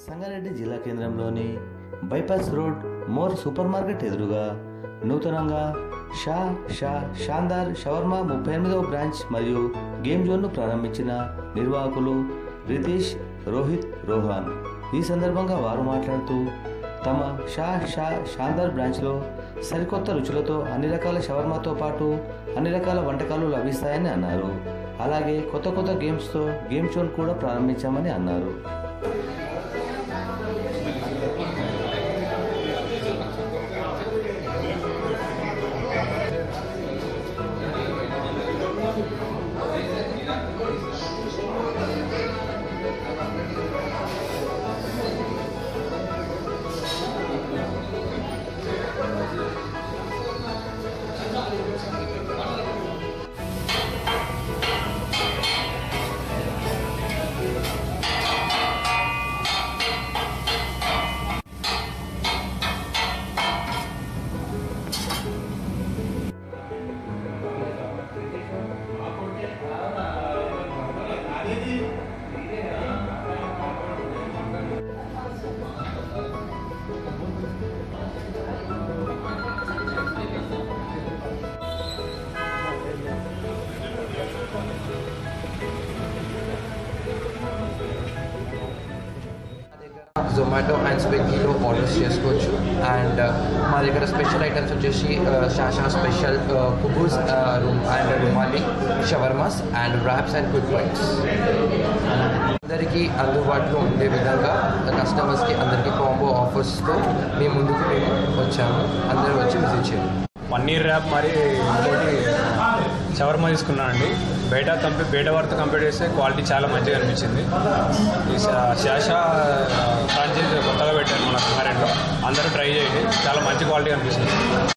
సంగారెడ్డి జిల్లా కేంద్రంలోని bypass road more super market ఎదురుగా నూతనంగా షాందార్ షవర్మా 38వ బ్రాంచ్ మరియు గేమ్ జోన్ను ప్రారంభించిన నిర్వాహకులు రితీష్, రోహిత్, రోహన్. ఈ సందర్భంగా వారు మాట్లాడుతూ తమ షాందార్ బ్రాంచ్లో సరికొత్త రుచులతో అన్ని రకాల షవర్మాతో పాటు అన్ని రకాల వంటకాలు లభిస్తాయని అన్నారు. అలాగే కొత్త గేమ్స్తో గేమ్ జోన్ కూడా ప్రారంభించామని అన్నారు. జొమాటో అండ్ స్విగ్గీలో ఆర్డర్స్ చేసుకోవచ్చు. అండ్ మా దగ్గర స్పెషల్ ఐటమ్స్ వచ్చేసి షాషా స్పెషల్ కుబూస్ and rumali shawarmas and wraps and quick bites అందరికీ అందుబాటులో ఉండే విధంగా కస్టమర్స్కి అందరికీ కాంబో ఆఫర్స్తో మేము ముందుకు వచ్చాము. అందరూ వచ్చి విజిట్ చేయండి. పన్నీర్ ర్యాప్ మరి ఇంకోటి షవర్మా తీసుకున్నాను అండి. బయట వారితో కంపేర్ చేస్తే క్వాలిటీ చాలా మంచిగా అనిపించింది. ఈ శాషా ఫ్రాంచైజీ కొత్తగా పెట్టారు మన సంగారెడ్డిలో, అందరూ ట్రై చేయండి, చాలా మంచి క్వాలిటీ అనిపిస్తుంది.